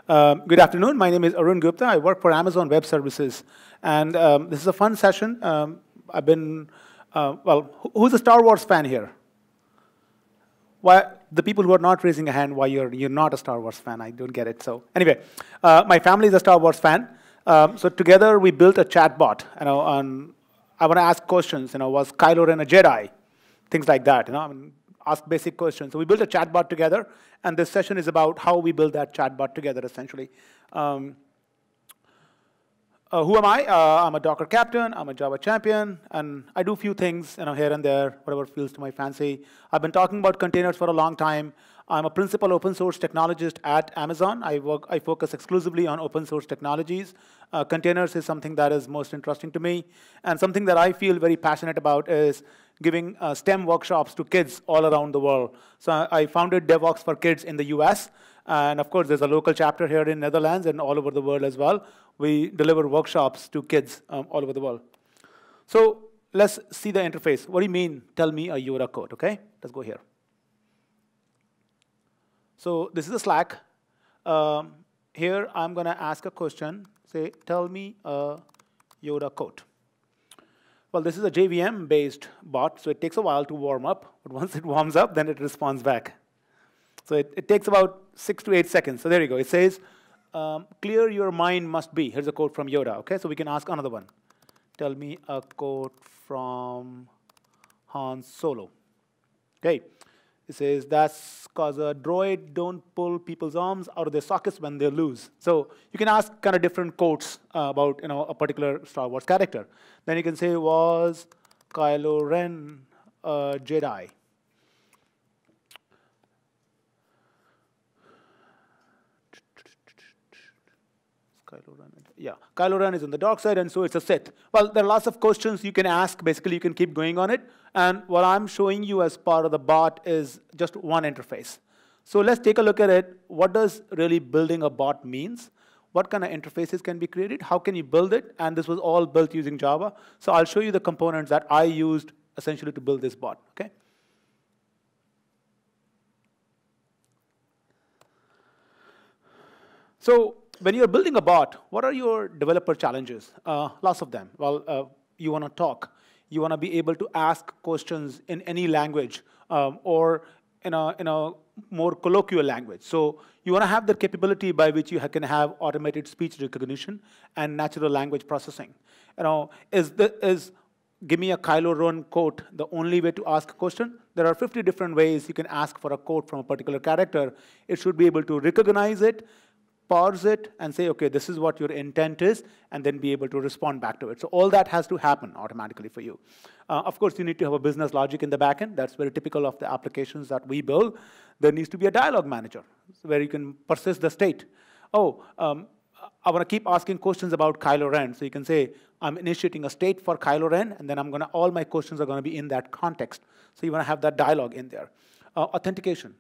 Good afternoon. My name is Arun Gupta. I work for Amazon Web Services. And this is a fun session. I've been, who's a Star Wars fan here? Why, the people who are not raising a hand, why you're not a Star Wars fan, I don't get it. So anyway, my family is a Star Wars fan. So together we built a chatbot. I want to ask questions. Was Kylo Ren a Jedi? Things like that. Ask basic questions. So we built a chatbot together, and this session is about how we build that chatbot together, essentially. Who am I? I'm a Docker captain. I'm a Java champion, and I do a few things here and there, whatever feels to my fancy. I've been talking about containers for a long time. I'm a principal open source technologist at Amazon. I focus exclusively on open source technologies. Containers is something that is most interesting to me, and something that I feel very passionate about is giving STEM workshops to kids all around the world. So I founded DevOps for Kids in the US, and of course there's a local chapter here in Netherlands and all over the world as well. We deliver workshops to kids all over the world. So let's see the interface. What do you mean, tell me a Yoda code, okay? Let's go here. So this is a Slack. Here I'm gonna ask a question, say, tell me a Yoda code. Well, this is a JVM-based bot, so it takes a while to warm up. But once it warms up, then it responds back. So it takes about 6 to 8 seconds. So there you go. It says, clear your mind must be. Here's a quote from Yoda. Okay, so we can ask another one. Tell me a quote from Han Solo. Okay, it says, that's because a droid don't pull people's arms out of their sockets when they lose. So you can ask kind of different quotes about a particular Star Wars character. Then you can say, was Kylo Ren a Jedi? Yeah, Kylo Ren is on the dark side, and so it's a Sith. Well, there are lots of questions you can ask. Basically, you can keep going on it. And what I'm showing you as part of the bot is just one interface. So let's take a look at it. What does really building a bot means? What kind of interfaces can be created? How can you build it? And this was all built using Java. So I'll show you the components that I used essentially to build this bot. Okay? So when you're building a bot, what are your developer challenges? Lots of them. Well, you want to talk. You want to be able to ask questions in any language or in a more colloquial language. So you want to have the capability by which you can have automated speech recognition and natural language processing. Is give me a Kylo Ren quote the only way to ask a question? There are 50 different ways you can ask for a quote from a particular character. It should be able to recognize it, parse it, and say, okay, this is what your intent is, and then be able to respond back to it. So all that has to happen automatically for you. Of course, you need to have a business logic in the backend. That's very typical of the applications that we build. There needs to be a dialog manager where you can persist the state. Oh, I want to keep asking questions about Kylo Ren. So you can say, I'm initiating a state for Kylo Ren, and then all my questions are going to be in that context. So you want to have that dialogue in there. Authentication.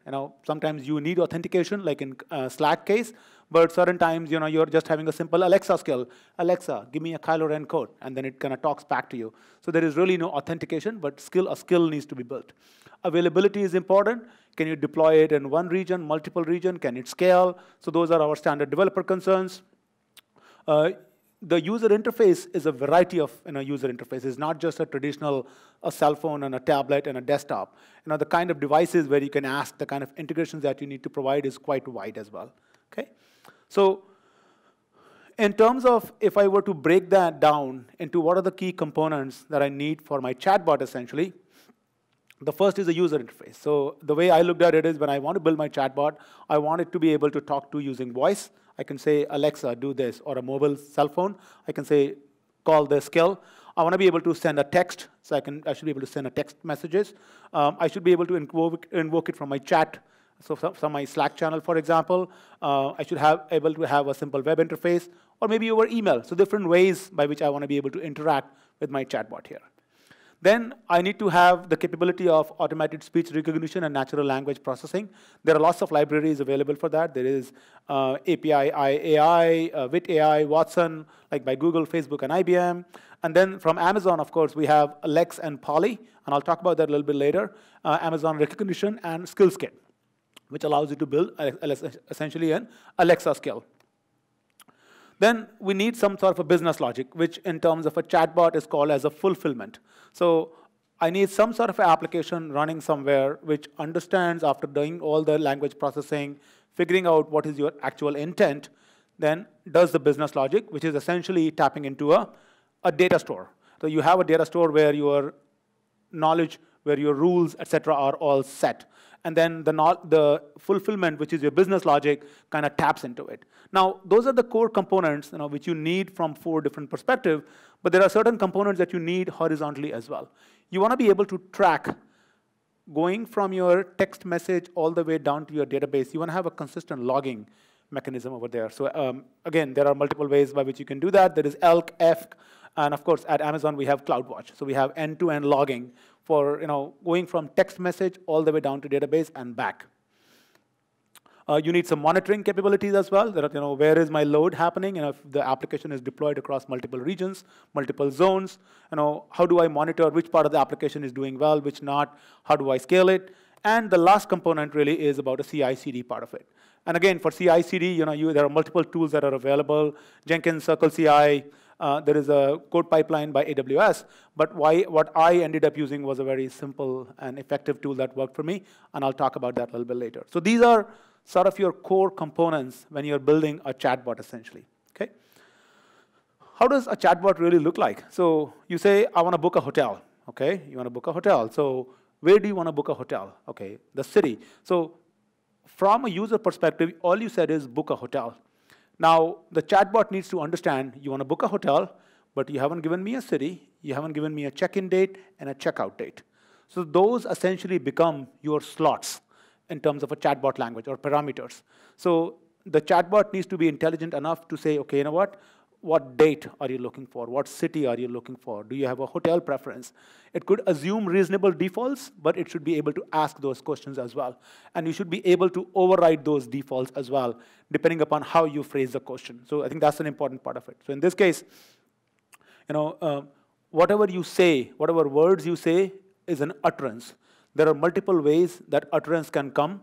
Sometimes you need authentication, like in Slack case, but certain times, you're just having a simple Alexa skill. Alexa, give me a Kylo Ren code, and then it kind of talks back to you. So there is really no authentication, but a skill needs to be built. Availability is important. Can you deploy it in one region, multiple region? Can it scale? So those are our standard developer concerns. The user interface is a variety of user interface. It's not just a traditional cell phone and a tablet and a desktop. The kind of devices where you can ask, the kind of integrations that you need to provide is quite wide as well. Okay? So in terms of if I were to break that down into what are the key components that I need for my chatbot, essentially, the first is a user interface. So the way I looked at it is when I want to build my chatbot, I want it to be able to talk to using voice. I can say, Alexa, do this, or a mobile cell phone. I can say, call this skill. I want to be able to send a text, so I should be able to send a text messages. I should be able to invoke it from my chat, so from my Slack channel, for example. I should able to have a simple web interface, or maybe over email. So different ways by which I want to be able to interact with my chatbot here. Then I need to have the capability of automated speech recognition and natural language processing. There are lots of libraries available for that. There is API AI, Wit AI, Watson, like by Google, Facebook, and IBM. And then from Amazon, of course, we have Lex and Poly, and I'll talk about that a little bit later. Amazon Recognition and SkillsKit, which allows you to build essentially an Alexa skill. Then we need some sort of a business logic, which in terms of a chatbot is called as a fulfillment. So I need some sort of application running somewhere which understands, after doing all the language processing, figuring out what is your actual intent, then does the business logic, which is essentially tapping into a data store. So you have a data store where your knowledge, where your rules, etc., are all set. And then the fulfillment, which is your business logic, kind of taps into it. Now, those are the core components which you need from 4 different perspectives, but there are certain components that you need horizontally as well. You want to be able to track going from your text message all the way down to your database. You want to have a consistent logging mechanism over there. So again, there are multiple ways by which you can do that. There is ELK, EFK, and of course, at Amazon, we have CloudWatch. So we have end-to-end logging for going from text message all the way down to database and back. You need some monitoring capabilities as well. That where is my load happening? If the application is deployed across multiple regions, multiple zones, how do I monitor which part of the application is doing well, which not? How do I scale it? And the last component really is about a CI/CD part of it. And again, for CI/CD, there are multiple tools that are available: Jenkins, Circle CI. There is a code pipeline by AWS, but what I ended up using was a very simple and effective tool that worked for me, and I'll talk about that a little bit later. So these are sort of your core components when you're building a chatbot, essentially. Okay? How does a chatbot really look like? So you say, I want to book a hotel. Okay? You want to book a hotel. So where do you want to book a hotel? Okay, the city. So from a user perspective, all you said is book a hotel. Now, the chatbot needs to understand you want to book a hotel, but you haven't given me a city, you haven't given me a check-in date and a checkout date. So those essentially become your slots in terms of a chatbot language or parameters. So the chatbot needs to be intelligent enough to say, okay, you know what date are you looking for? What city are you looking for? Do you have a hotel preference? It could assume reasonable defaults, but it should be able to ask those questions as well. And you should be able to override those defaults as well, depending upon how you phrase the question. So I think that's an important part of it. So in this case, whatever you say, whatever words you say is an utterance. There are multiple ways that utterance can come.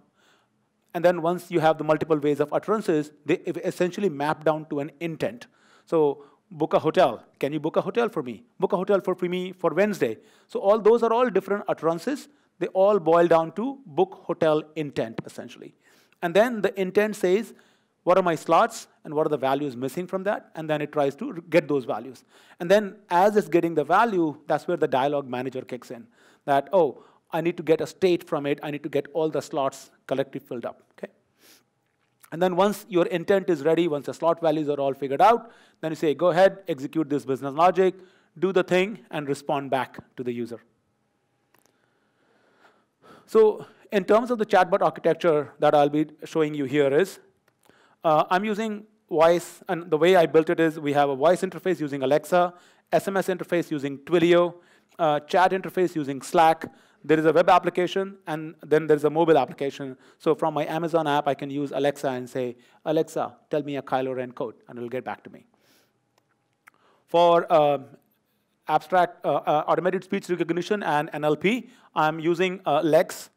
And then once you have the multiple ways of utterances, they essentially map down to an intent. So book a hotel. Can you book a hotel for me? Book a hotel for me for Wednesday. So all those are all different utterances. They all boil down to book hotel intent, essentially. And then the intent says, what are my slots and what are the values missing from that? And then it tries to get those values. And then as it's getting the value, that's where the dialog manager kicks in. That, oh, I need to get a state from it. I need to get all the slots collectively filled up. Okay? And then once your intent is ready, once the slot values are all figured out, then you say, go ahead, execute this business logic, do the thing, and respond back to the user. So in terms of the chatbot architecture that I'll be showing you here is, I'm using voice, and the way I built it is we have a voice interface using Alexa, SMS interface using Twilio, chat interface using Slack. There is a web application, and then there's a mobile application. So from my Amazon app, I can use Alexa and say, Alexa, tell me a Kylo Ren code, and it'll get back to me. For abstract automated speech recognition and NLP, I'm using Lex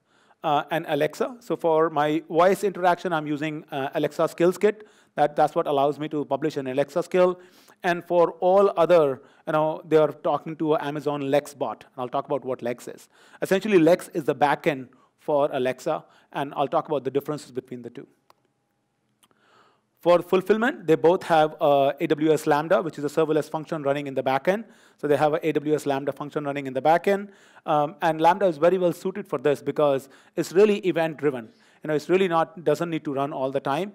and Alexa. So for my voice interaction, I'm using Alexa Skills Kit. That's what allows me to publish an Alexa skill. And for all other, they are talking to an Amazon Lex bot. And I'll talk about what Lex is. Essentially, Lex is the backend for Alexa, and I'll talk about the differences between the two. For fulfillment, they both have AWS Lambda, which is a serverless function running in the backend. So they have an AWS Lambda function running in the backend. And Lambda is very well suited for this because it's really event-driven. It's really doesn't need to run all the time.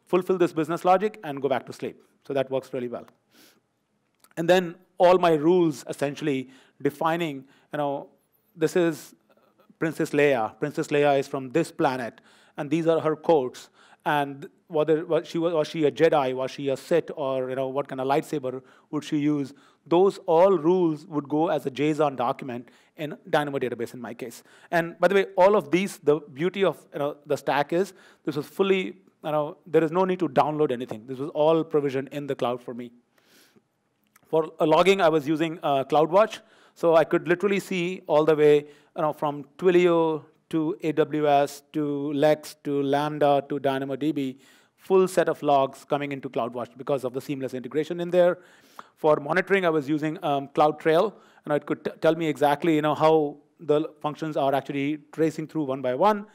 Fulfill this business logic and go back to sleep. So that works really well. And then all my rules essentially defining, this is Princess Leia. Princess Leia is from this planet, and these are her codes. And was she a Jedi, was she a Sith, or what kind of lightsaber would she use? Those all rules would go as a JSON document in Dynamo database in my case. And by the way, all of these, the beauty of the stack is this was fully, there is no need to download anything. This was all provisioned in the cloud for me. For logging, I was using CloudWatch, so I could literally see all the way from Twilio to AWS to Lex to Lambda to DynamoDB, full set of logs coming into CloudWatch because of the seamless integration in there. For monitoring, I was using CloudTrail, and it could tell me exactly how the functions are actually tracing through one by one.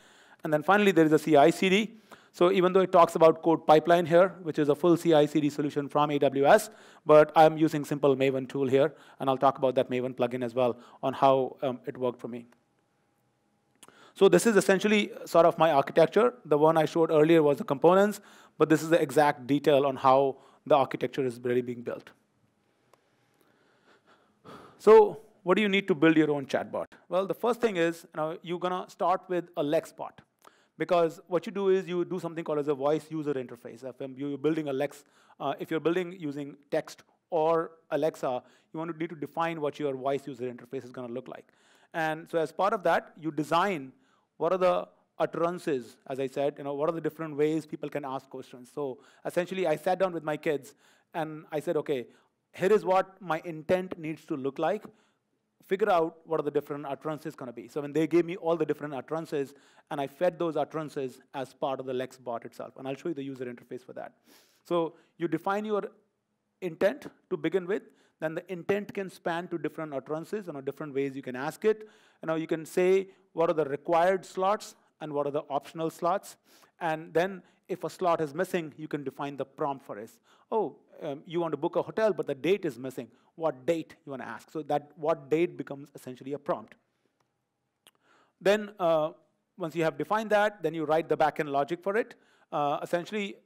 And then finally, there is a CI/CD. So even though it talks about code pipeline here, which is a full CI/CD solution from AWS, but I'm using simple Maven tool here, and I'll talk about that Maven plugin as well on how it worked for me. So this is essentially sort of my architecture. The one I showed earlier was the components, but this is the exact detail on how the architecture is really being built. So what do you need to build your own chatbot? Well, the first thing is you're going to start with a Lex bot. Because what you do is you do something called as a voice user interface. If you're building a Lex, if you're building using text or Alexa, you need to define what your voice user interface is going to look like. And so as part of that, you design what are the utterances, as I said, what are the different ways people can ask questions. So essentially, I sat down with my kids, and I said, OK, here is what my intent needs to look like. Figure out what are the different utterances going to be. So when they gave me all the different utterances, and I fed those utterances as part of the Lex bot itself. And I'll show you the user interface for that. So you define your intent to begin with. Then the intent can span to different utterances, different ways you can ask it. You can say what are the required slots and what are the optional slots. And then if a slot is missing, you can define the prompt for it. Oh, you want to book a hotel, but the date is missing. What date you want to ask? So that what date becomes essentially a prompt. Then once you have defined that, then you write the backend logic for it. Essentially,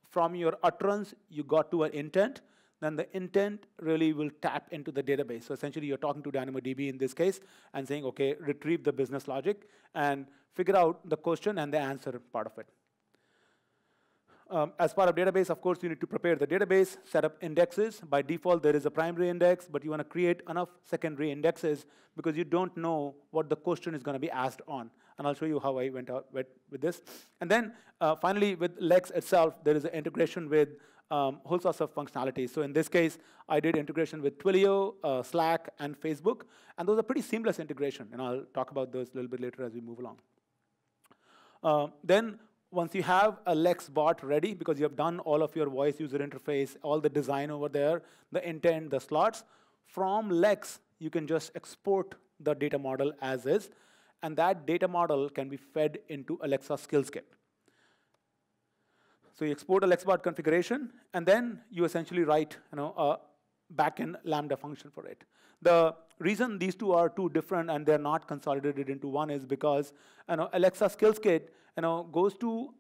from your utterance, you got to an intent. Then the intent really will tap into the database. So essentially, you're talking to DynamoDB in this case and saying, OK, retrieve the business logic and figure out the question and the answer part of it. As part of database, of course, you need to prepare the database, set up indexes. By default, there is a primary index, but you want to create enough secondary indexes because you don't know what the question is going to be asked on. And I'll show you how I went with this. And then finally, with Lex itself, there is an integration with whole sorts of functionalities. So in this case, I did integration with Twilio, Slack, and Facebook. And those are pretty seamless integration. And I'll talk about those a little bit later as we move along. Then once you have a Lex bot ready, because you have done all of your voice user interface, all the design over there, the intent, the slots, from Lex, you can just export the data model as is. And that data model can be fed into Alexa skills kit. So you export a LexBot configuration, and then you essentially write a backend Lambda function for it. The reason these two are two different and they're not consolidated into one is because Alexa skills kit goes to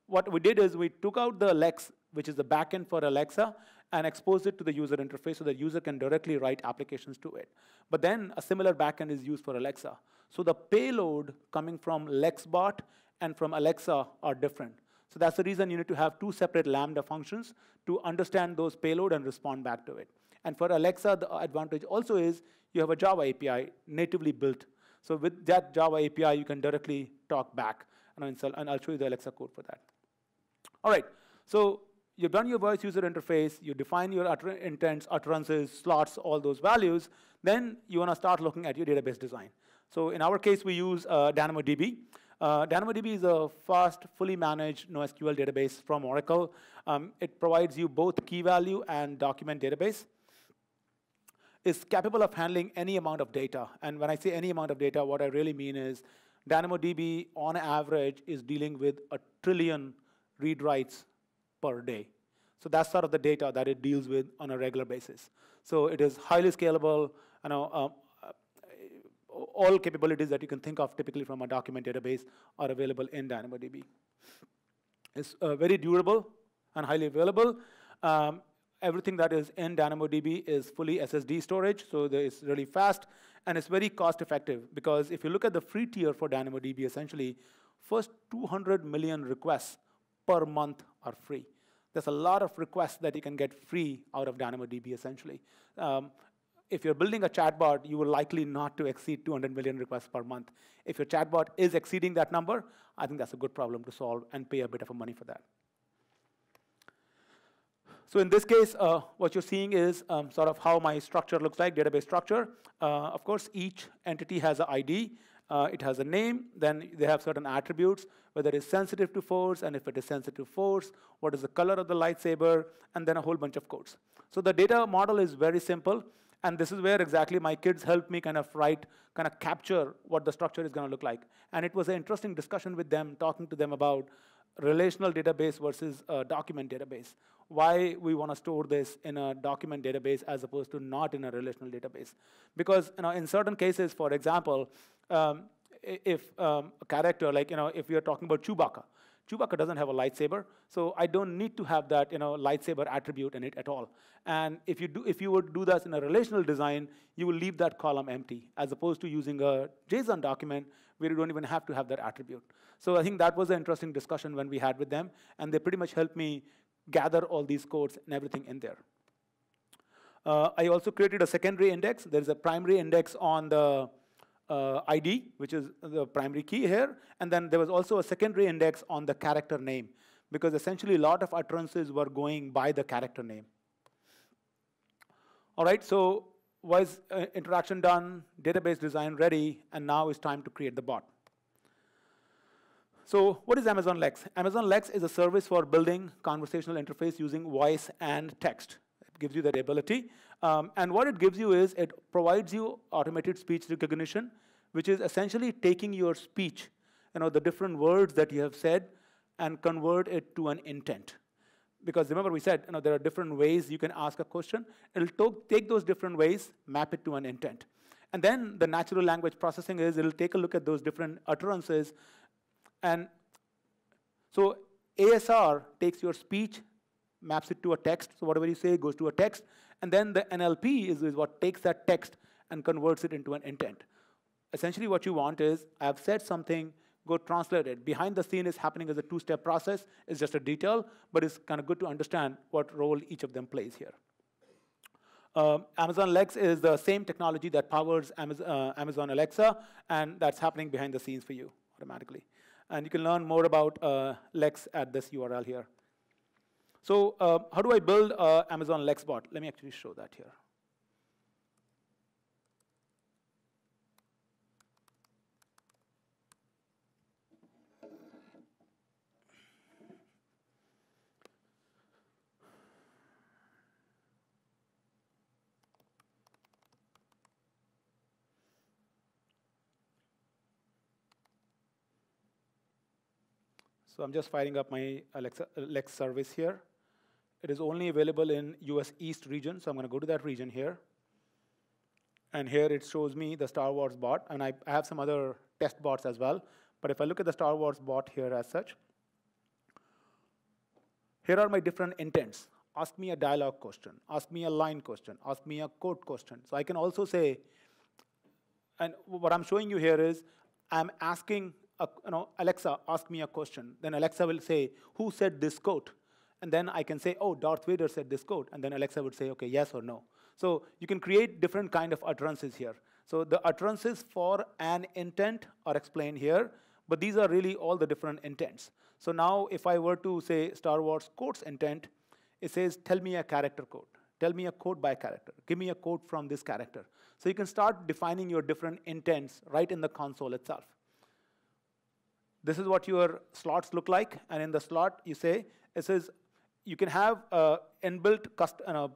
what we did is we took out the Lex, which is the backend for Alexa, and exposed it to the user interface so the user can directly write applications to it. But then a similar backend is used for Alexa. So the payload coming from LexBot and from Alexa are different. So that's the reason you need to have two separate Lambda functions to understand those payload and respond back to it. And for Alexa, the advantage also is you have a Java API natively built. So with that Java API, you can directly talk back. And I'll show you the Alexa code for that. All right, so you've done your voice user interface. You define your intents, utterances, slots, all those values. Then you want to start looking at your database design. So in our case, we use DynamoDB. DynamoDB is a fast, fully managed NoSQL database from Oracle. It provides you both key value and document database. It's capable of handling any amount of data. And when I say any amount of data, what I really mean is DynamoDB, on average, is dealing with 1 trillion read writes per day. So that's sort of the data that it deals with on a regular basis. So it is highly scalable. All capabilities that you can think of typically from a document database are available in DynamoDB. It's very durable and highly available. Everything that is in DynamoDB is fully SSD storage, so it's really fast, and it's very cost effective, because if you look at the free tier for DynamoDB, essentially, first 200 million requests per month are free. There's a lot of requests that you can get free out of DynamoDB, essentially. If you're building a chatbot, you will likely not to exceed 200 million requests per month. If your chatbot is exceeding that number, I think that's a good problem to solve and pay a bit of money for that. So in this case, what you're seeing is sort of how my structure looks like, database structure. Of course, each entity has an ID, It has a name, then they have certain attributes, whether it is sensitive to force, and if it is sensitive to force, what is the color of the lightsaber, and then a whole bunch of codes. So the data model is very simple, and this is where exactly my kids helped me kind of capture what the structure is going to look like. And it was an interesting discussion with them, talking to them about relational database versus a document database. Why we want to store this in a document database as opposed to not in a relational database. Because in certain cases, for example, if a character, like if you're talking about Chewbacca, Chewbacca doesn't have a lightsaber, so I don't need to have that lightsaber attribute in it at all. And if you would do that in a relational design, you will leave that column empty, as opposed to using a JSON document where you don't even have to have that attribute. So I think that was an interesting discussion when we had with them, and they pretty much helped me gather all these codes and everything in there. I also created a secondary index. There's a primary index on the ID, which is the primary key here, and then there was also a secondary index on the character name, because essentially a lot of utterances were going by the character name. All right, so was interaction done, database design ready, and now it's time to create the bot. So what is Amazon Lex? Amazon Lex is a service for building conversational interface using voice and text. It gives you that ability. And what it gives you is it provides you automated speech recognition, which is essentially taking your speech, the different words that you have said, and convert it to an intent. Because remember we said there are different ways you can ask a question. It'll take those different ways, map it to an intent. And then the natural language processing is it'll take a look at those different utterances. And so ASR takes your speech, maps it to a text. So whatever you say goes to a text. And then the NLP is what takes that text and converts it into an intent. Essentially what you want is, I've said something, go translate it. Behind the scene is happening as a two-step process. It's just a detail, but it's kind of good to understand what role each of them plays here. Amazon Lex is the same technology that powers Amazon Alexa, and that's happening behind the scenes for you automatically. And you can learn more about Lex at this URL here. So how do I build Amazon Lex bot? Let me actually show that here. So I'm just firing up my Lex service here. It is only available in US East region, so I'm going to go to that region here. And here it shows me the Star Wars bot, and I have some other test bots as well. But if I look at the Star Wars bot here as such, here are my different intents. Ask me a dialogue question, ask me a line question, ask me a code question. So I can also say, and what I'm showing you here is, I'm asking, Alexa, ask me a question. Then Alexa will say, who said this quote? And then I can say, oh, Darth Vader said this quote. And then Alexa would say, OK, yes or no. So you can create different kind of utterances here. So the utterances for an intent are explained here. But these are really all the different intents. So now if I were to say Star Wars quotes intent, it says, tell me a character quote. Tell me a quote by character. Give me a quote from this character. So you can start defining your different intents right in the console itself. This is what your slots look like. And in the slot, you say, it says, you can have inbuilt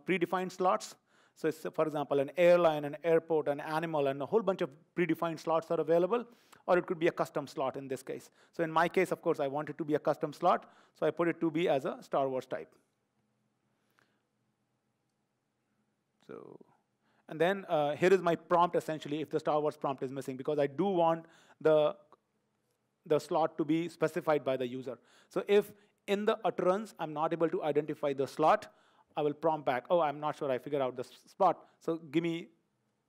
predefined slots. So it's, for example, an airline, an airport, an animal, and a whole bunch of predefined slots are available. Or it could be a custom slot in this case. So in my case, of course, I want it to be a custom slot. So I put it to be as a Star Wars type. So, and then here is my prompt, essentially, if the Star Wars prompt is missing, because I do want the slot to be specified by the user. So if in the utterance I'm not able to identify the slot, I will prompt back, oh, I'm not sure I figured out the spot. So give me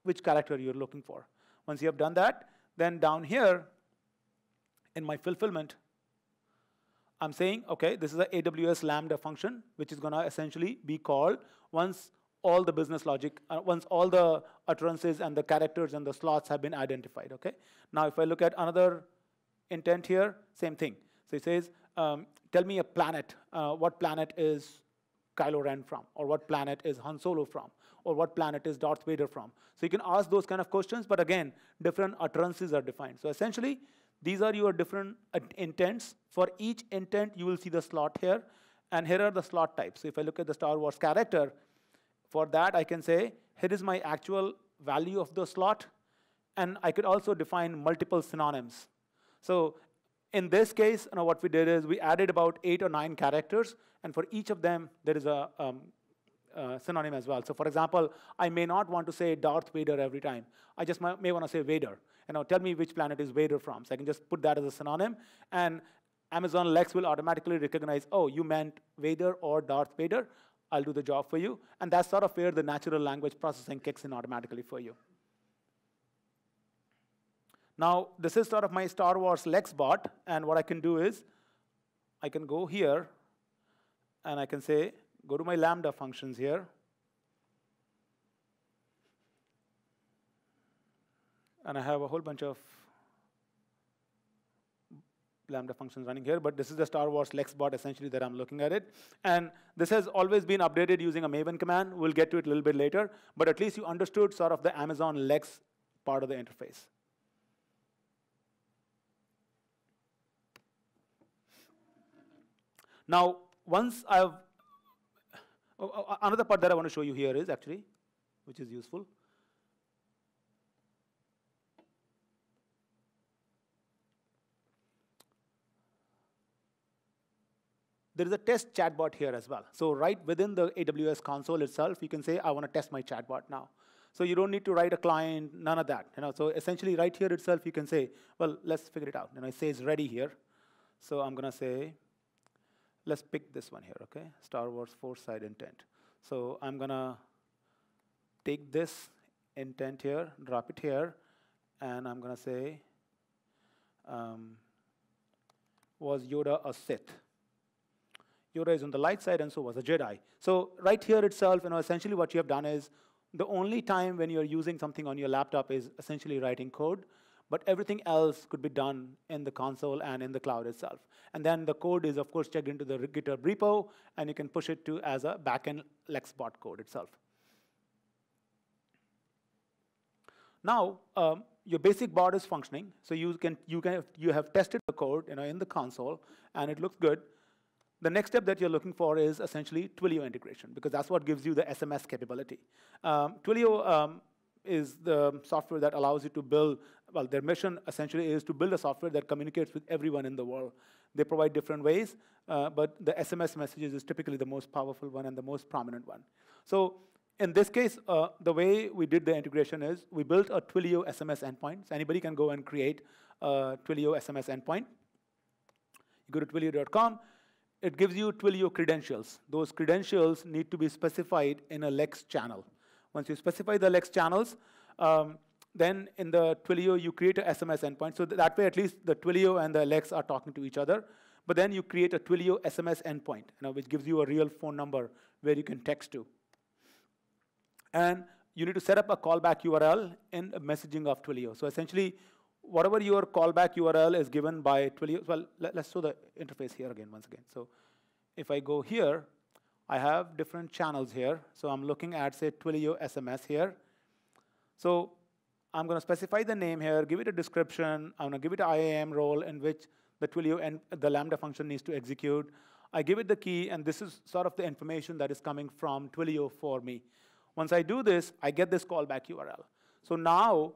which character you're looking for. Once you have done that, then down here in my fulfillment, I'm saying, OK, this is a AWS Lambda function, which is going to essentially be called once all the business logic, once all the utterances and the characters and the slots have been identified. OK. Now, if I look at another intent here, same thing. So it says, tell me a planet, what planet is Kylo Ren from, or what planet is Han Solo from, or what planet is Darth Vader from. So you can ask those kind of questions, but again, different utterances are defined. So essentially, these are your different intents. For each intent, you will see the slot here, and here are the slot types. So if I look at the Star Wars character, for that I can say, here is my actual value of the slot, and I could also define multiple synonyms. So in this case, what we did is we added about 8 or 9 characters, and for each of them, there is a synonym as well. So for example, I may not want to say Darth Vader every time. I just may want to say Vader. Tell me which planet is Vader from. So I can just put that as a synonym, and Amazon Lex will automatically recognize, oh, you meant Vader or Darth Vader. I'll do the job for you. And that's sort of where the natural language processing kicks in automatically for you. Now, this is sort of my Star Wars Lex bot, and what I can do is I can go here, and I can say, go to my Lambda functions here, and I have a whole bunch of Lambda functions running here, but this is the Star Wars Lex bot essentially that I'm looking at it. And this has always been updated using a Maven command. We'll get to it a little bit later, but at least you understood sort of the Amazon Lex part of the interface. Now, once I've, another part that I want to show you here is actually, which is useful. There is a test chatbot here as well. So right within the AWS console itself, you can say, I want to test my chatbot now. So you don't need to write a client, none of that. So essentially right here itself, you can say, well, let's figure it out. It says ready here. So I'm going to say, let's pick this one here, okay? Star Wars Foresight intent. So I'm going to take this intent here, drop it here, and I'm going to say, was Yoda a Sith? Yoda is on the light side, and so was a Jedi. So right here itself, essentially what you have done is, the only time when you're using something on your laptop is essentially writing code, but everything else could be done in the console and in the cloud itself. And then the code is, of course, checked into the GitHub repo, and you can push it to as a backend LexBot code itself. Now, your basic bot is functioning, so you have tested the code in the console, and it looks good. The next step that you're looking for is essentially Twilio integration, because that's what gives you the SMS capability. Twilio is the software that allows you to build, well, their mission essentially is to build a software that communicates with everyone in the world. They provide different ways, but the SMS messages is typically the most powerful one and the most prominent one. So in this case, the way we did the integration is we built a Twilio SMS endpoint. So anybody can go and create a Twilio SMS endpoint. You go to twilio.com. It gives you Twilio credentials. Those credentials need to be specified in a Lex channel. Once you specify the Lex channels, then in the Twilio, you create a SMS endpoint. So that way, at least the Twilio and the Lex are talking to each other. But then you create a Twilio SMS endpoint, which gives you a real phone number where you can text to. And you need to set up a callback URL in messaging of Twilio. So essentially, whatever your callback URL is given by Twilio, well, let's show the interface here again, once again. So if I go here, I have different channels here. So I'm looking at, say, Twilio SMS here. So I'm going to specify the name here, give it a description. I'm going to give it an IAM role in which the Twilio and the Lambda function needs to execute. I give it the key, and this is sort of the information that is coming from Twilio for me. Once I do this, I get this callback URL. So now,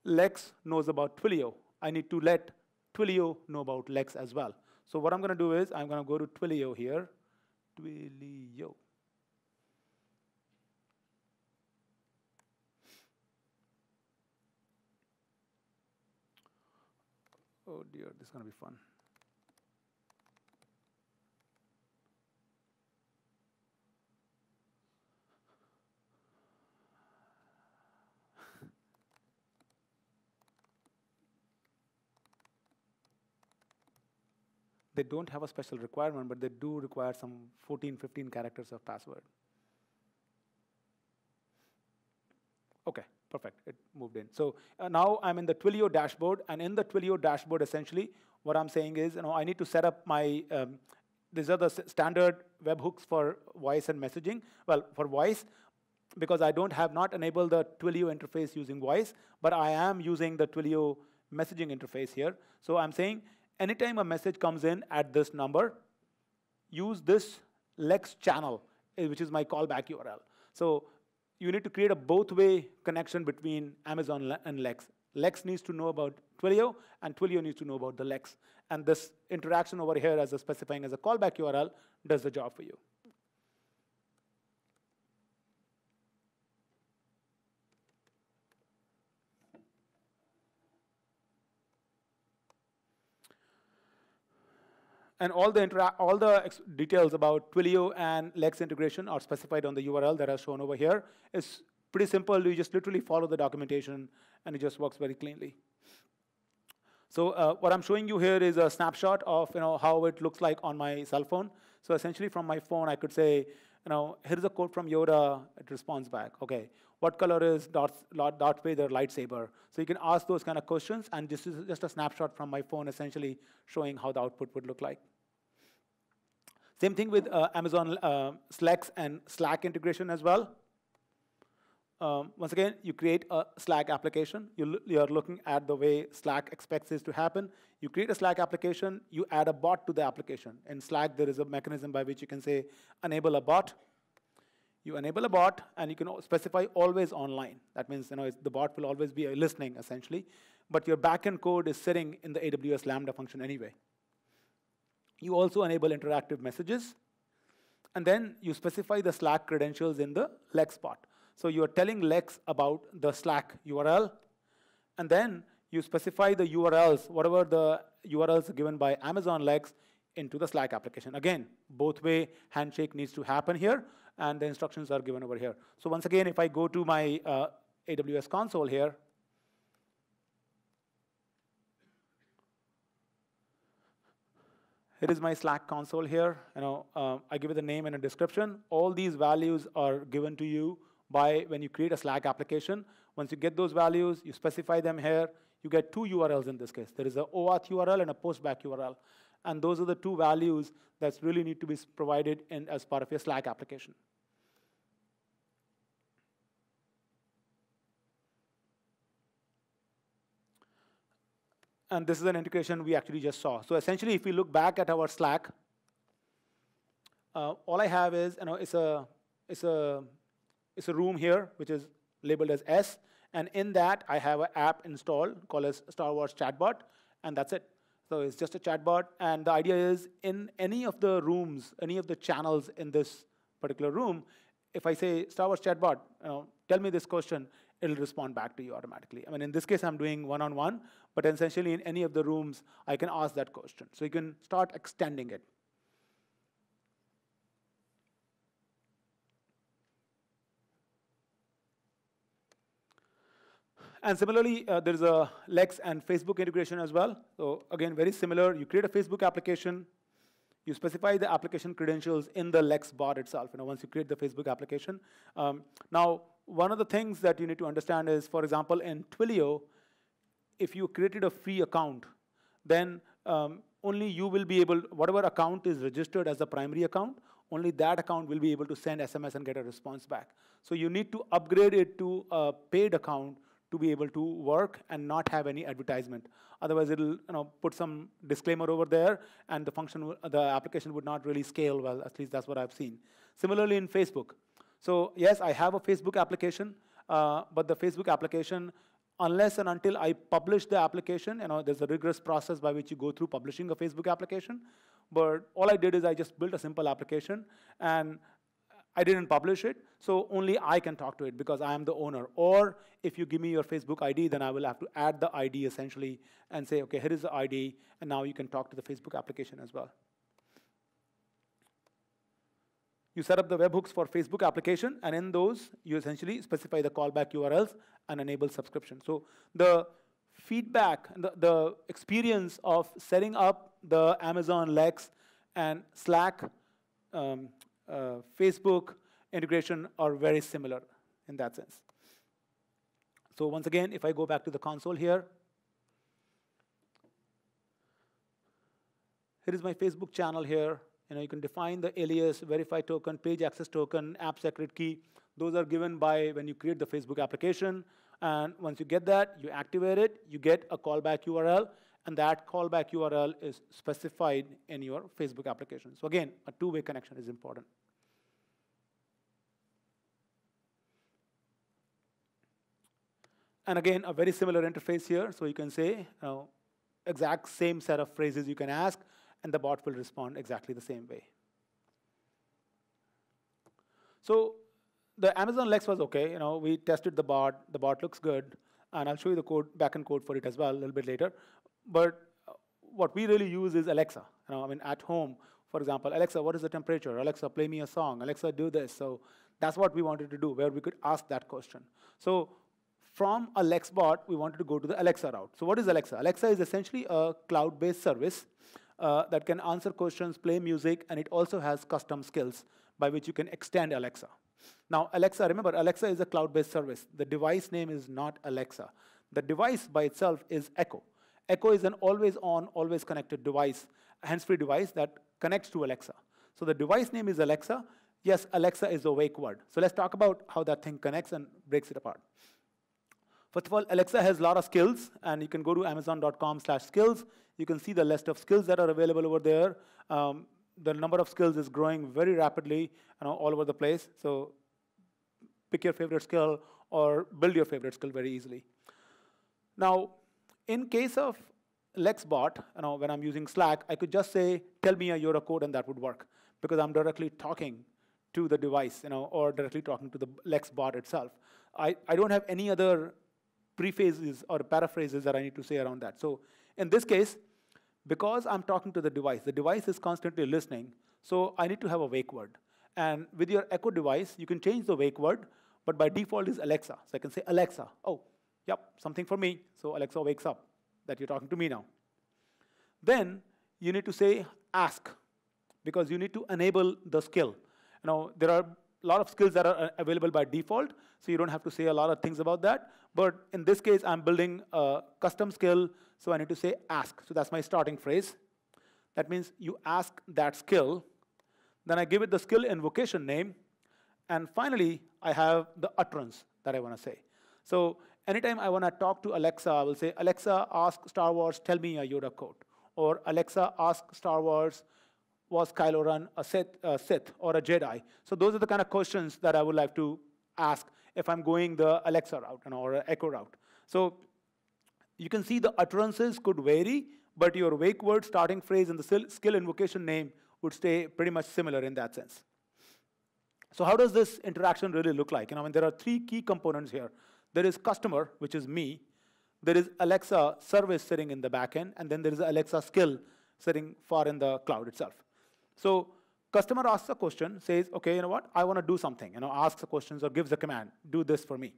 Lex knows about Twilio. I need to let Twilio know about Lex as well. So what I'm going to do is I'm going to go to Twilio here. Twilio. Oh dear, this is going to be fun. They don't have a special requirement, but they do require some 14, 15 characters of password. OK, perfect. It moved in. So now I'm in the Twilio dashboard. And in the Twilio dashboard, essentially, what I'm saying is I need to set up my these are the standard webhooks for voice and messaging. Well, for voice, because I have not enabled the Twilio interface using voice, but I am using the Twilio messaging interface here. So I'm saying anytime a message comes in at this number, use this Lex channel, which is my callback URL. So you need to create a both-way connection between Amazon and Lex. Lex needs to know about Twilio, and Twilio needs to know about the Lex. And this interaction over here as specifying as a callback URL does the job for you. And all the details about Twilio and Lex integration are specified on the URL that are shown over here. It's pretty simple. You just literally follow the documentation, and it just works very cleanly. So what I'm showing you here is a snapshot of how it looks like on my cell phone. So essentially, from my phone, I could say, here's a quote from Yoda. It responds back. OK, what color is Darth Vader lightsaber? So you can ask those kind of questions, and this is just a snapshot from my phone, essentially showing how the output would look like. Same thing with Amazon Lex and Slack integration as well. Once again, you create a Slack application. You're looking at the way Slack expects this to happen. You create a Slack application. You add a bot to the application. In Slack, there is a mechanism by which you can say, enable a bot. You enable a bot, and you can specify always online. That means the bot will always be listening, essentially. But your backend code is sitting in the AWS Lambda function anyway. You also enable interactive messages. And then you specify the Slack credentials in the Lex bot. So you're telling Lex about the Slack URL. And then you specify the URLs, whatever the URLs are given by Amazon Lex, into the Slack application. Again, both-way handshake needs to happen here, and the instructions are given over here. So once again, if I go to my AWS console here, here is my Slack console here. I give it a name and a description. All these values are given to you by when you create a Slack application. Once you get those values, you specify them here. You get two URLs in this case. There is an OAuth URL and a postback URL. And those are the two values that really need to be provided as part of your Slack application. And this is an integration we actually just saw. So essentially, if we look back at our Slack, all I have is it's a room here, which is labeled as S. And in that, I have an app installed called as CloudWatch ChatBot. And that's it. So it's just a chatbot. And the idea is, in any of the rooms, any of the channels in this particular room, if I say CloudWatch ChatBot, tell me this question, it'll respond back to you automatically. I mean, in this case, I'm doing one-on-one. But essentially, in any of the rooms, I can ask that question. So you can start extending it. And similarly, there's a Lex and Facebook integration as well. So again, very similar. You create a Facebook application. You specify the application credentials in the Lex bot itself, once you create the Facebook application. Now, one of the things that you need to understand is, for example, in Twilio, if you created a free account, then only you will be able, whatever account is registered as the primary account, only that account will be able to send SMS and get a response back. So you need to upgrade it to a paid account to be able to work and not have any advertisement. Otherwise, it'll put some disclaimer over there, and the application would not really scale well. At least that's what I've seen. Similarly, in Facebook. So yes, I have a Facebook application, but the Facebook application, unless and until I publish the application, there's a rigorous process by which you go through publishing a Facebook application. But all I did is I just built a simple application, and I didn't publish it, so only I can talk to it because I am the owner. Or if you give me your Facebook ID, then I will have to add the ID essentially and say, OK, here is the ID, and now you can talk to the Facebook application as well. You set up the webhooks for Facebook application, and in those, you essentially specify the callback URLs and enable subscription. So the feedback, the experience of setting up the Amazon Lex and Slack Facebook integration are very similar in that sense. So once again, if I go back to the console here, here is my Facebook channel here. You can define the alias, verify token, page access token, app secret key. Those are given by when you create the Facebook application. And once you get that, you activate it, you get a callback URL, and that callback URL is specified in your Facebook application. So again, a two-way connection is important. And again, a very similar interface here. So you can say, exact same set of phrases you can ask, and the bot will respond exactly the same way. So the Amazon Lex was OK. We tested the bot. The bot looks good. And I'll show you the code, backend code for it as well a little bit later. But what we really use is Alexa. At home, for example, Alexa, what is the temperature? Alexa, play me a song. Alexa, do this. So that's what we wanted to do, where we could ask that question. So from a Lex bot, we wanted to go to the Alexa route. So what is Alexa? Alexa is essentially a cloud-based service that can answer questions, play music, and it also has custom skills by which you can extend Alexa. Now, Alexa, remember, Alexa is a cloud-based service. The device name is not Alexa. The device by itself is Echo. Echo is an always-on, always-connected device, a hands-free device that connects to Alexa. So the device name is Alexa. Yes, Alexa is a wake word. So let's talk about how that thing connects and breaks it apart. First of all, Alexa has a lot of skills, and you can go to amazon.com/skills. You can see the list of skills that are available over there. The number of skills is growing very rapidly all over the place. So pick your favorite skill or build your favorite skill very easily. Now, in case of LexBot, when I'm using Slack, I could just say, tell me a Euro code, and that would work, because I'm directly talking to the device, or directly talking to the LexBot itself. I don't have any other prephrases or paraphrases that I need to say around that. So in this case, because I'm talking to the device is constantly listening, so I need to have a wake word. And with your Echo device, you can change the wake word, but by default is Alexa. So I can say, Alexa, oh, yep, something for me. So Alexa wakes up that you're talking to me now. Then you need to say ask, because you need to enable the skill. There are a lot of skills that are available by default, so you don't have to say a lot of things about that. But in this case, I'm building a custom skill, so I need to say ask. So that's my starting phrase. That means you ask that skill. Then I give it the skill invocation name. And finally, I have the utterance that I want to say. So anytime I want to talk to Alexa, I will say, Alexa, ask Star Wars, tell me a Yoda quote. Or Alexa, ask Star Wars, was Kylo Ren a Sith or a Jedi? So those are the kind of questions that I would like to ask if I'm going the Alexa route or Echo route. So you can see the utterances could vary, but your wake word, starting phrase, and the skill invocation name would stay pretty much similar in that sense. So how does this interaction really look like? There are three key components here. There is customer, which is me. There is Alexa service sitting in the backend, and then there is Alexa skill sitting far in the cloud itself. So customer asks a question, says, OK, you know what? I want to do something. Asks the questions or gives a command, do this for me.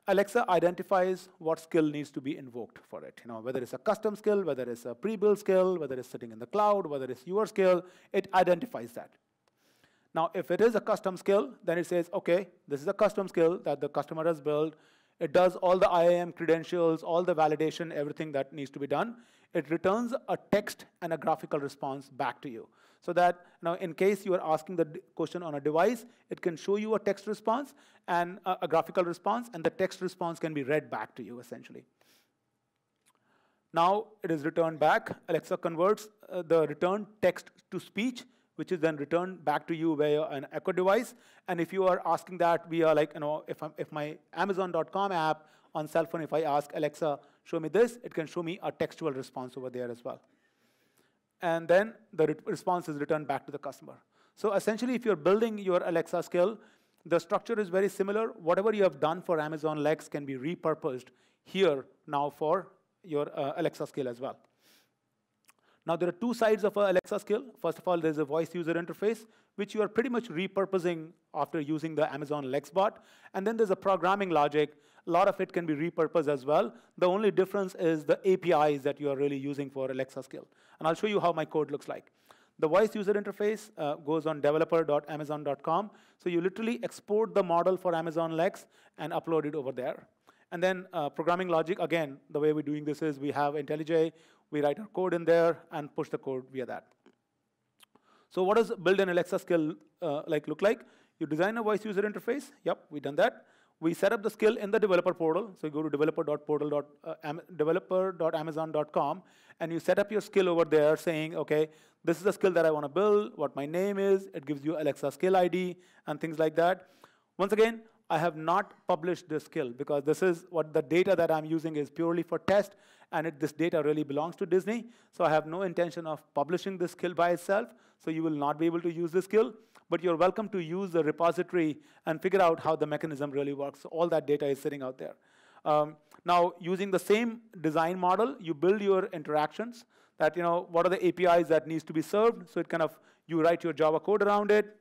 Alexa identifies what skill needs to be invoked for it. Whether it's a custom skill, whether it's a pre-built skill, whether it's sitting in the cloud, whether it's your skill, it identifies that. Now, if it is a custom skill, then it says, OK, this is a custom skill that the customer has built. It does all the IAM credentials, all the validation, everything that needs to be done. It returns a text and a graphical response back to you. So that in case you are asking the question on a device, it can show you a text response and a graphical response, and the text response can be read back to you, essentially. Now it is returned back. Alexa converts the returned text to speech, which is then returned back to you via an Echo device. And if you are asking that via, if my Amazon.com app on cell phone, if I ask Alexa, show me this, it can show me a textual response over there as well. And then the response is returned back to the customer. So essentially, if you're building your Alexa skill, the structure is very similar. Whatever you have done for Amazon Lex can be repurposed here now for your Alexa skill as well. Now, there are two sides of an Alexa skill. First of all, there's a voice user interface, which you are pretty much repurposing after using the Amazon LexBot. And then there's a programming logic. A lot of it can be repurposed as well. The only difference is the APIs that you are really using for Alexa skill. And I'll show you how my code looks like. The voice user interface goes on developer.amazon.com. So you literally export the model for Amazon Lex and upload it over there. And then programming logic, again, the way we're doing this is we have IntelliJ. We write our code in there and push the code via that. So what does build an Alexa skill look like? You design a voice user interface. Yep, we've done that. We set up the skill in the developer portal. So you go to developer.amazon.com, and you set up your skill over there saying, OK, this is the skill that I want to build, what my name is. It gives you Alexa skill ID and things like that. Once again, I have not published this skill because this is what the data that I'm using is purely for test, and this data really belongs to Disney. So I have no intention of publishing this skill by itself. So you will not be able to use this skill, but you're welcome to use the repository and figure out how the mechanism really works. So all that data is sitting out there. Now, using the same design model, you build your interactions. That what are the APIs that needs to be served? So it you write your Java code around it.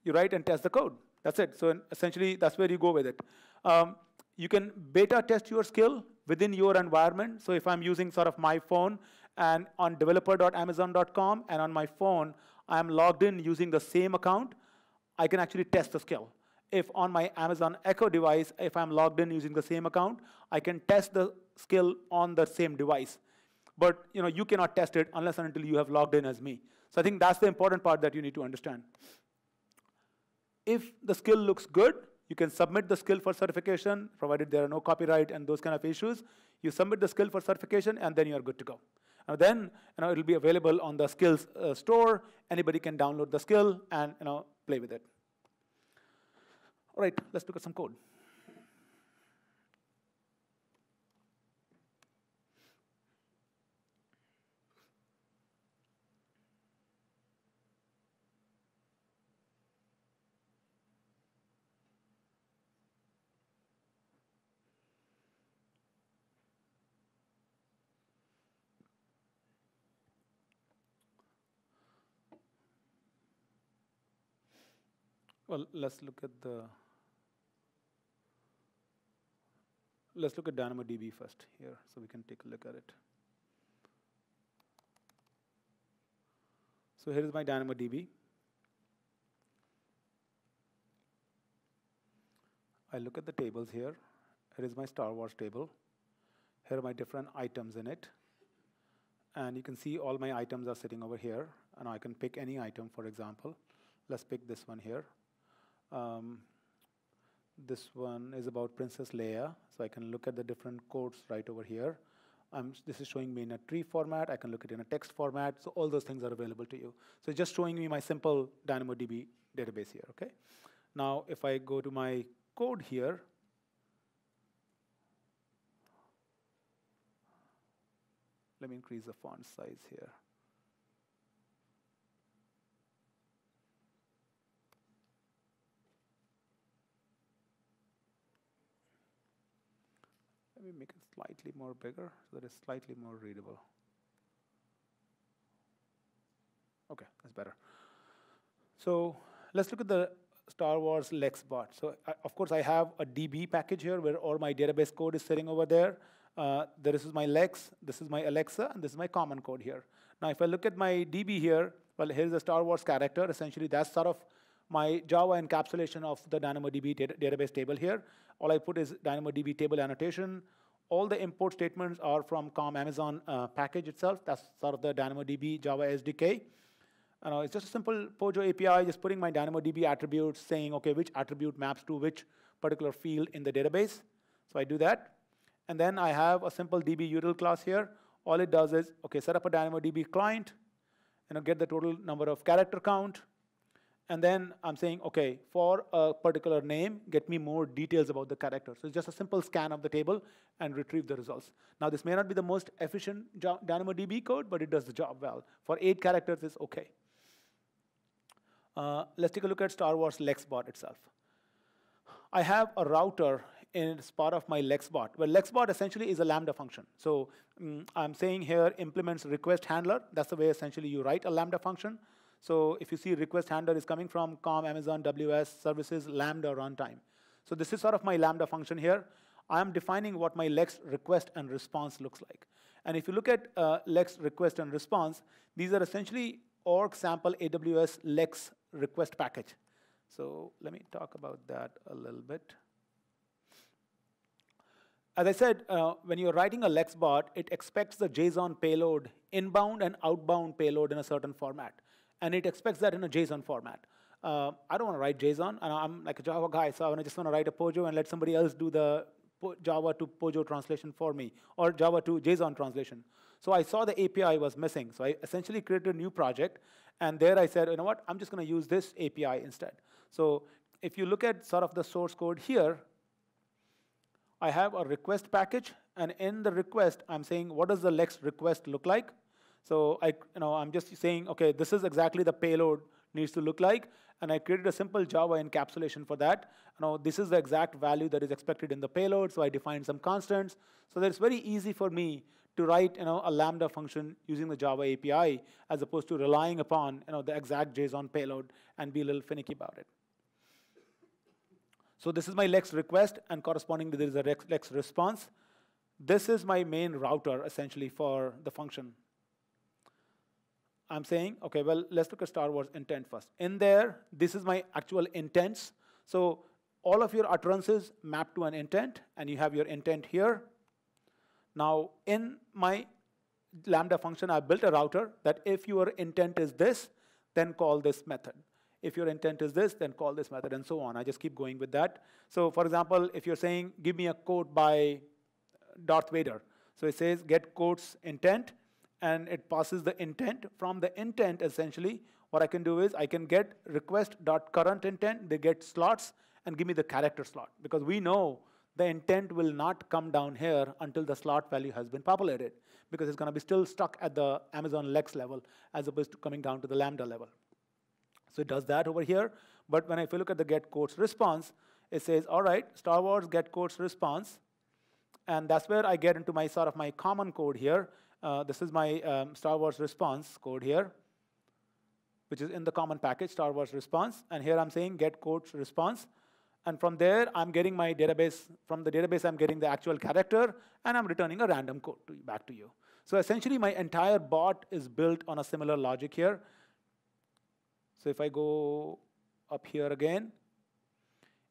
You write and test the code. That's it. So essentially, that's where you go with it. You can beta test your skill within your environment. So if I'm using sort of my phone and on developer.amazon.com, and on my phone, I'm logged in using the same account, I can actually test the skill. If on my Amazon Echo device, if I'm logged in using the same account, I can test the skill on the same device. But you cannot test it unless and until you have logged in as me. So I think that's the important part that you need to understand. If the skill looks good, you can submit the skill for certification, provided there are no copyright and those kind of issues. You submit the skill for certification, and then you're good to go. And then it'll be available on the skills store. Anybody can download the skill and play with it. All right, let's look at some code. Well, let's look at DynamoDB first here, so we can take a look at it. So here is my DynamoDB. I look at the tables here. Here is my Star Wars table. Here are my different items in it. And you can see all my items are sitting over here. And I can pick any item, for example. Let's pick this one here. This one is about Princess Leia, so I can look at the different codes right over here. This is showing me in a tree format. I can look at it in a text format. So all those things are available to you. So it's just showing me my simple DynamoDB database here. Okay. Now, if I go to my code here, let me increase the font size here. Let me make it slightly more bigger so that it's slightly more readable. OK, that's better. So let's look at the Star Wars LexBot. So of course, I have a DB package here where all my database code is sitting over there. This is my Lex, this is my Alexa, and this is my common code here. Now, if I look at my DB here, well, here's the Star Wars character. Essentially, that's sort of my Java encapsulation of the DynamoDB database table here. All I put is DynamoDB table annotation. All the import statements are from Amazon package itself. That's sort of the DynamoDB Java SDK. It's just a simple POJO API, just putting my DynamoDB attributes, saying, OK, which attribute maps to which particular field in the database. So I do that. And then I have a simple DB util class here. All it does is, OK, set up a DynamoDB client, get the total number of character count. And then I'm saying, OK, for a particular name, get me more details about the character. So it's just a simple scan of the table and retrieve the results. Now, this may not be the most efficient DynamoDB code, but it does the job well. For 8 characters, it's OK. Let's take a look at Star Wars LexBot itself. I have a router as part of my LexBot. Well, LexBot essentially is a Lambda function. So I'm saying here implements request handler. That's the way essentially you write a Lambda function. So if you see request handler is coming from Amazon WS services Lambda runtime. So this is sort of my Lambda function here. I'm defining what my Lex request and response looks like. And if you look at Lex request and response, these are essentially org sample AWS Lex request package. So let me talk about that a little bit. As I said, when you're writing a LexBot, it expects the JSON payload, inbound and outbound payload in a certain format. and it expects that in a JSON format. I don't want to write JSON, and I'm like a Java guy, so I just want to write a POJO and let somebody else do the Java to POJO translation for me, or Java to JSON translation. So I saw the API was missing, so I essentially created a new project, and there I said, you know what, I'm just going to use this API instead. So if you look at sort of the source code here, I have a request package, and in the request, I'm saying, what does the Lex request look like? So I'm just saying, OK, this is exactly the payload needs to look like. And I created a simple Java encapsulation for that. This is the exact value that is expected in the payload. So I defined some constants. So that it's very easy for me to write a Lambda function using the Java API, as opposed to relying upon the exact JSON payload and be a little finicky about it. So this is my Lex request, and correspondingly, there is a Lex response. This is my main router, essentially, for the function. I'm saying, OK, well, let's look at Star Wars intent first. In there, this is my actual intents. So all of your utterances map to an intent, and you have your intent here. Now, in my Lambda function, I built a router that if your intent is this, then call this method. If your intent is this, then call this method, and so on. I just keep going with that. So for example, if you're saying, give me a quote by Darth Vader. So it says, get quotes intent, and it passes the intent. From the intent, essentially, what I can do is I can get request.currentIntent, they get slots, and give me the character slot. Because we know the intent will not come down here until the slot value has been populated, because it's going to be still stuck at the Amazon Lex level, as opposed to coming down to the Lambda level. So it does that over here. But if you look at the get quotes response, it says, all right, Star Wars get quotes response. And that's where I get into my sort of my common code here. This is my Star Wars response code here, which is in the common package, Star Wars response. And here I'm saying get quotes response. And from there, I'm getting my database. From the database, I'm getting the actual character, and I'm returning a random code back to you. So essentially, my entire bot is built on a similar logic here. So if I go up here again,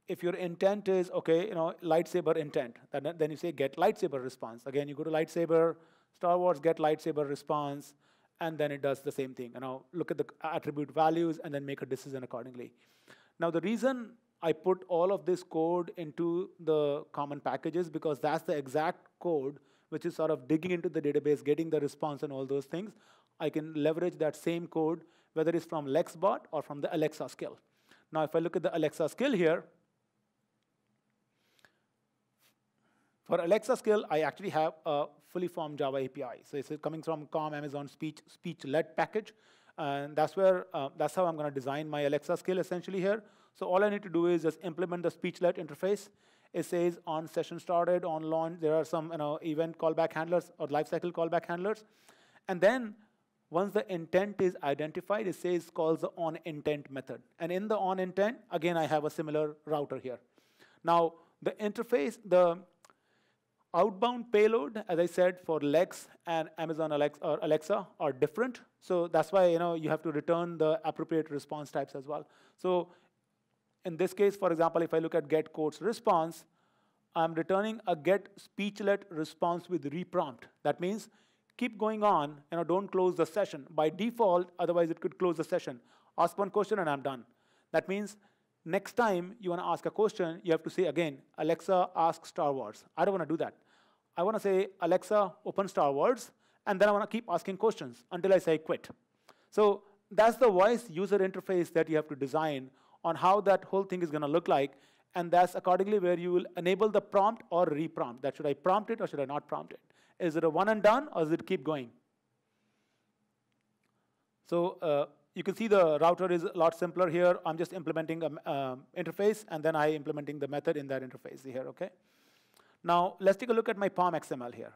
if your intent is, OK, lightsaber intent, then you say get lightsaber response. Again, you go to lightsaber, Star Wars get lightsaber response, and then it does the same thing. Look at the attribute values, and then make a decision accordingly. Now, the reason I put all of this code into the common packages, because that's the exact code which is sort of digging into the database, getting the response and all those things. I can leverage that same code, whether it's from LexBot or from the Alexa skill. Now, if I look at the Alexa skill here, for Alexa skill, I actually have a fully formed Java API. So it's coming from COM Amazon speech-led package. And that's how I'm going to design my Alexa skill essentially here. So all I need to do is just implement the speech-led interface. It says on session started, on launch, there are some event callback handlers or lifecycle callback handlers. And then once the intent is identified, it says calls the onIntent method. And in the onIntent, again, I have a similar router here. Now, the interface, the outbound payload, as I said, for Lex and Amazon Alexa are different. So that's why you have to return the appropriate response types as well. So in this case, for example, if I look at get quotes response, I'm returning a get speech-led response with reprompt. That means keep going on, don't close the session. By default, otherwise it could close the session. Ask one question and I'm done. That means next time you want to ask a question, you have to say again, Alexa, ask Star Wars. I don't want to do that. I want to say, Alexa, open Star Wars, and then I want to keep asking questions until I say quit. So that's the voice user interface that you have to design on how that whole thing is going to look like, and that's accordingly where you will enable the prompt or reprompt. That should I prompt it or should I not prompt it? Is it a one and done, or does it keep going? So you can see the router is a lot simpler here. I'm just implementing an interface, and then I implementing the method in that interface here, OK? Now, let's take a look at my POM XML here.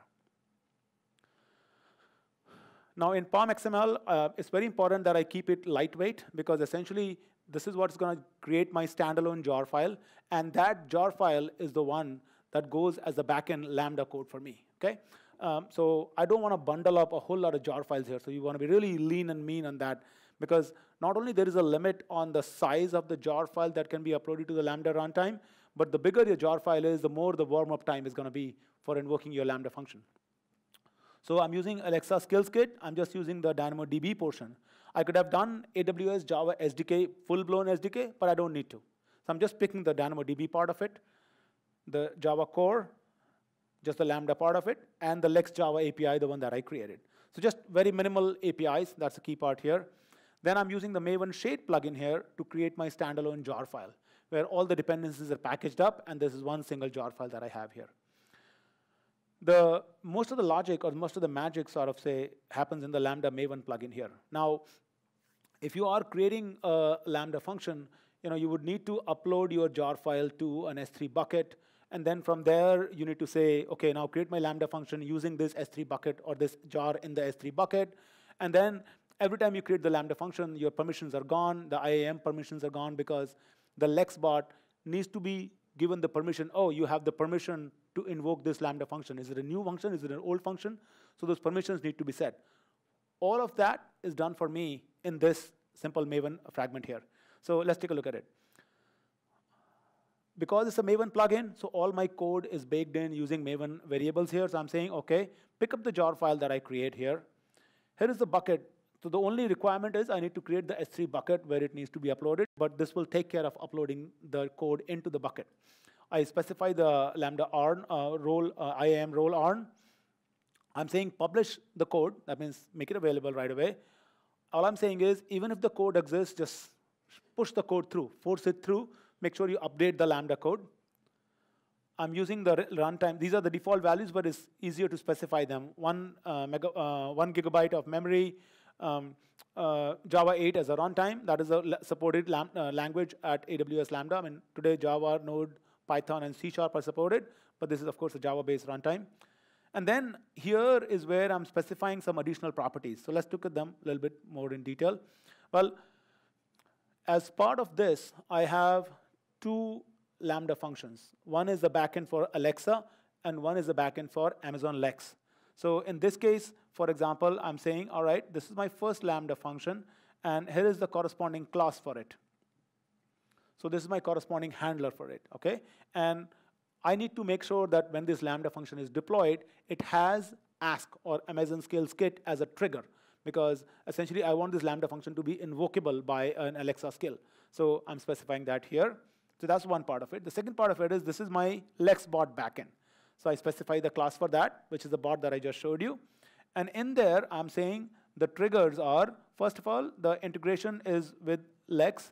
Now, in POM XML, it's very important that I keep it lightweight, because essentially, this is what's going to create my standalone jar file. And that jar file is the one that goes as the backend Lambda code for me, OK? So I don't want to bundle up a whole lot of jar files here. So you want to be really lean and mean on that, because not only there is a limit on the size of the jar file that can be uploaded to the Lambda runtime, but the bigger your jar file is, the more the warm-up time is going to be for invoking your Lambda function. So I'm using Alexa Skills Kit. I'm just using the DynamoDB portion. I could have done AWS Java SDK, full-blown SDK, but I don't need to. So I'm just picking the DynamoDB part of it, the Java core, just the Lambda part of it, and the Lex Java API, the one that I created. So just very minimal APIs. That's the key part here. Then I'm using the Maven Shade plugin here to create my standalone jar file, where all the dependencies are packaged up, and this is one single jar file that I have here. Most of the logic or most of the magic sort of happens in the Lambda Maven plugin here. Now, if you are creating a Lambda function, you would need to upload your jar file to an S3 bucket, and then from there you need to say, okay, now create my Lambda function using this S3 bucket or this jar in the S3 bucket, and then every time you create the Lambda function, your permissions are gone, the IAM permissions are gone, because the Lex bot needs to be given the permission, oh, you have the permission to invoke this Lambda function. Is it a new function? Is it an old function? So those permissions need to be set. All of that is done for me in this simple Maven fragment here. So let's take a look at it. Because it's a Maven plugin, so all my code is baked in using Maven variables here. So I'm saying, OK, pick up the jar file that I create here. Here is the bucket. So the only requirement is I need to create the S3 bucket where it needs to be uploaded, but this will take care of uploading the code into the bucket. I specify the Lambda ARN role, IAM role ARN. I'm saying publish the code. That means make it available right away. All I'm saying is even if the code exists, just push the code through, force it through. Make sure you update the Lambda code. I'm using the runtime. These are the default values, but it's easier to specify them. 1 gigabyte of memory, Java 8 as a runtime. That is a supported language at AWS Lambda. I mean, today Java, Node, Python, and C# are supported, but this is, of course, a Java-based runtime. And then here is where I'm specifying some additional properties. So let's look at them a little bit more in detail. Well, as part of this, I have 2 Lambda functions. One is the backend for Alexa, and one is the backend for Amazon Lex. So in this case, for example, I'm saying, all right, this is my first Lambda function, and here is the corresponding class for it. So this is my corresponding handler for it, OK? And I need to make sure that when this Lambda function is deployed, it has ask or Amazon Skills Kit as a trigger, because essentially I want this Lambda function to be invocable by an Alexa skill. So I'm specifying that here. So that's one part of it. The second part of it is this is my Lex bot backend. So I specify the class for that, which is the bot that I just showed you. And in there, I'm saying the triggers are, first of all, the integration is with Lex,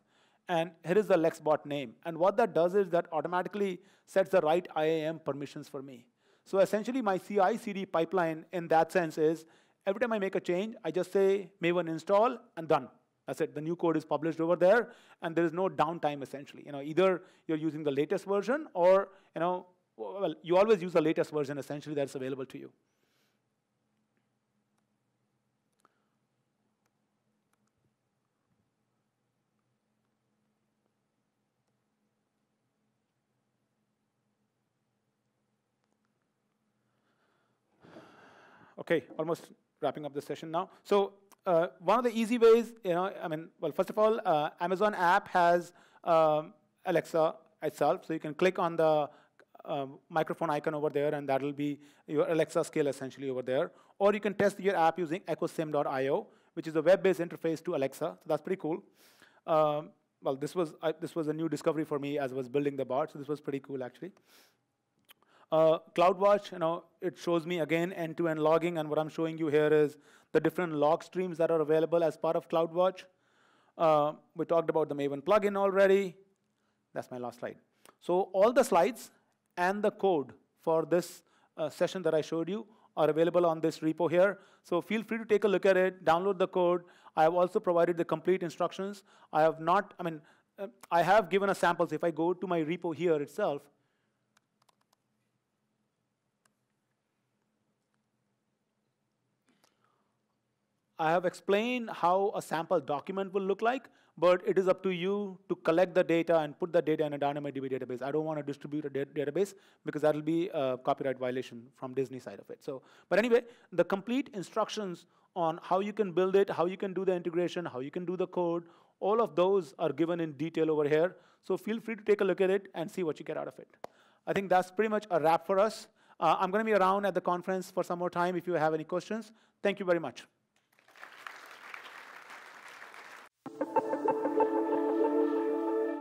and here is the Lex bot name. And what that does is that automatically sets the right IAM permissions for me. So essentially, my CI/CD pipeline in that sense is every time I make a change, I just say Maven install and done. That's it. The new code is published over there, and there is no downtime essentially. Either you're using the latest version, or well, you always use the latest version essentially that's available to you. OK, almost wrapping up the session now. So one of the easy ways, well, first of all, Amazon app has Alexa itself. So you can click on the microphone icon over there, and that will be your Alexa skill essentially over there. Or you can test your app using echosim.io, which is a web-based interface to Alexa. So that's pretty cool. Well, this was a new discovery for me as I was building the bot. So this was pretty cool, actually. CloudWatch, it shows me, again, end-to-end logging. And what I'm showing you here is the different log streams that are available as part of CloudWatch. We talked about the Maven plugin already. That's my last slide. So all the slides and the code for this session that I showed you are available on this repo here. So feel free to take a look at it, download the code. I have also provided the complete instructions. I have given a sample. So if I go to my repo here itself, I have explained how a sample document will look like, but it is up to you to collect the data and put the data in a DynamoDB database. I don't want to distribute a database because that will be a copyright violation from Disney side of it. So, but anyway, the complete instructions on how you can build it, how you can do the integration, how you can do the code, all of those are given in detail over here. So feel free to take a look at it and see what you get out of it. I think that's pretty much a wrap for us. I'm going to be around at the conference for some more time if you have any questions. Thank you very much.